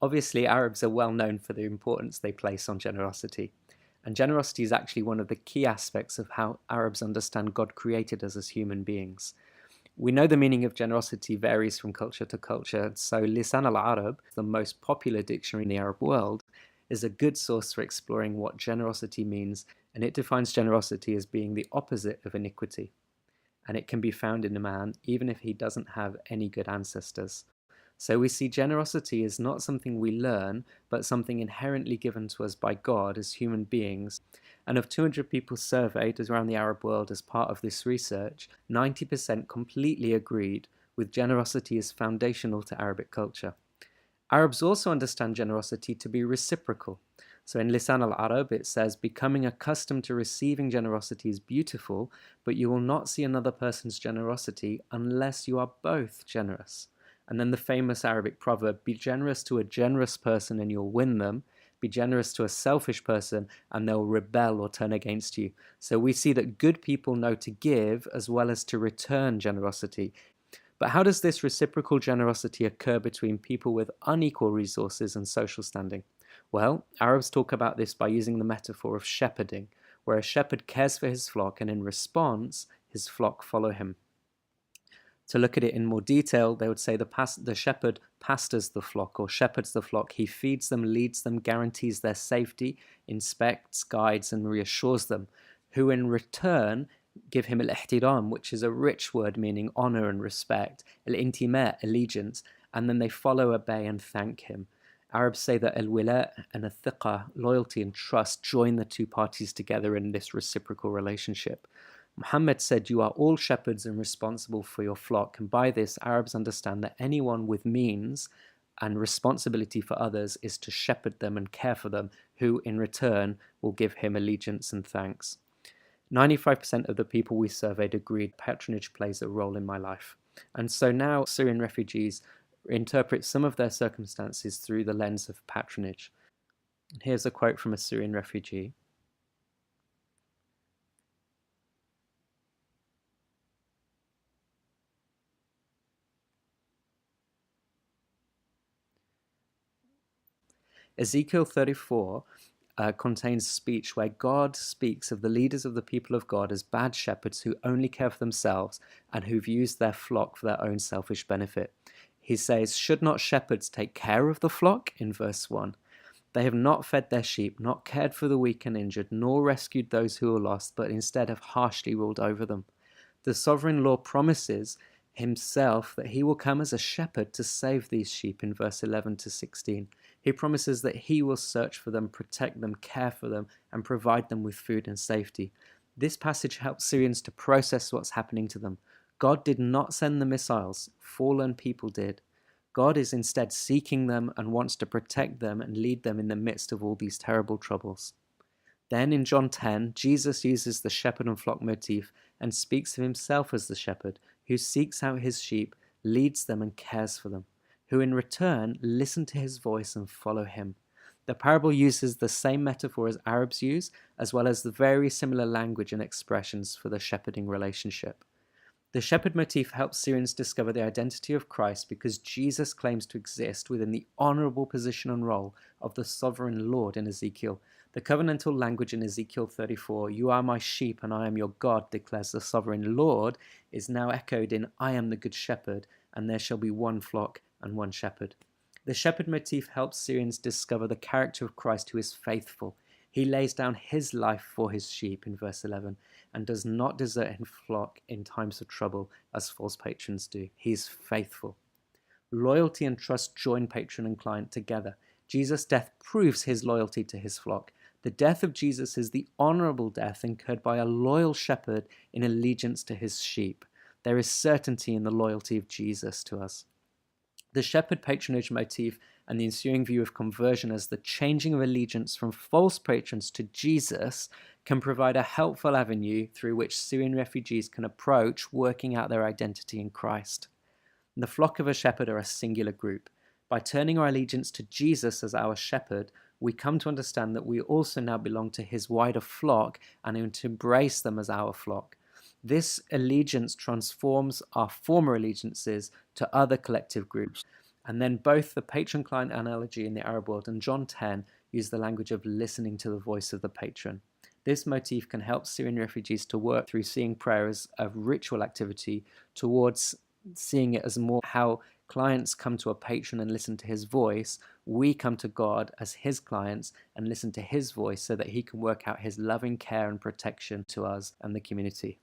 Obviously, Arabs are well known for the importance they place on generosity. And generosity is actually one of the key aspects of how Arabs understand God created us as human beings. We know the meaning of generosity varies from culture to culture, so Lisan al-Arab, the most popular dictionary in the Arab world, is a good source for exploring what generosity means, and it defines generosity as being the opposite of iniquity. And it can be found in a man even if he doesn't have any good ancestors. So we see generosity as not something we learn, but something inherently given to us by God as human beings. And of 200 people surveyed around the Arab world as part of this research, 90% completely agreed with generosity as foundational to Arabic culture. Arabs also understand generosity to be reciprocal. So in Lisan al-Arab it says, becoming accustomed to receiving generosity is beautiful, but you will not see another person's generosity unless you are both generous. And then the famous Arabic proverb, be generous to a generous person and you'll win them. Be generous to a selfish person and they'll rebel or turn against you. So we see that good people know to give as well as to return generosity. But how does this reciprocal generosity occur between people with unequal resources and social standing? Well, Arabs talk about this by using the metaphor of shepherding, where a shepherd cares for his flock and in response, his flock follow him. To look at it in more detail, they would say the shepherd pastors the flock or shepherds the flock. He feeds them, leads them, guarantees their safety, inspects, guides, and reassures them, who in return give him al-ihtiram, which is a rich word meaning honor and respect, al-intima, allegiance, and then they follow, obey, and thank him. Arabs say that al-wila and al-thiqa, loyalty and trust, join the two parties together in this reciprocal relationship. Muhammad said, you are all shepherds and responsible for your flock, and by this Arabs understand that anyone with means and responsibility for others is to shepherd them and care for them, who in return will give him allegiance and thanks. 95% of the people we surveyed agreed patronage plays a role in my life. And so now Syrian refugees interpret some of their circumstances through the lens of patronage. And here's a quote from a Syrian refugee. Ezekiel 34 contains speech where God speaks of the leaders of the people of God as bad shepherds who only care for themselves and who've used their flock for their own selfish benefit. He says, should not shepherds take care of the flock? In verse 1. They have not fed their sheep, not cared for the weak and injured, nor rescued those who are lost, but instead have harshly ruled over them. The sovereign Lord promises himself that he will come as a shepherd to save these sheep in verse 11 to 16. He promises that he will search for them, protect them, care for them, and provide them with food and safety. This passage helps Syrians to process what's happening to them. God did not send the missiles, fallen people did. God is instead seeking them and wants to protect them and lead them in the midst of all these terrible troubles. Then in John 10, Jesus uses the shepherd and flock motif and speaks of himself as the shepherd who seeks out his sheep, leads them and cares for them, who in return listen to his voice and follow him. The parable uses the same metaphor as Arabs use, as well as the very similar language and expressions for the shepherding relationship. The shepherd motif helps Syrians discover the identity of Christ because Jesus claims to exist within the honorable position and role of the sovereign Lord in Ezekiel. The covenantal language in Ezekiel 34, you are my sheep and I am your God, declares the sovereign Lord, is now echoed in I am the good shepherd and there shall be one flock and one shepherd. The shepherd motif helps Syrians discover the character of Christ who is faithful. He lays down his life for his sheep in verse 11 and does not desert his flock in times of trouble as false patrons do. He is faithful. Loyalty and trust join patron and client together. Jesus' death proves his loyalty to his flock. The death of Jesus is the honorable death incurred by a loyal shepherd in allegiance to his sheep. There is certainty in the loyalty of Jesus to us. The shepherd patronage motif and the ensuing view of conversion as the changing of allegiance from false patrons to Jesus can provide a helpful avenue through which Syrian refugees can approach working out their identity in Christ. The flock of a shepherd are a singular group. By turning our allegiance to Jesus as our shepherd, we come to understand that we also now belong to his wider flock and to embrace them as our flock. This allegiance transforms our former allegiances to other collective groups, And then both the patron-client analogy in the Arab world and John 10 use the language of listening to the voice of the patron. This motif can help Syrian refugees to work through seeing prayer as a ritual activity towards seeing it as more how clients come to a patron and listen to his voice. We come to God as his clients and listen to his voice so that he can work out his loving care and protection to us and the community.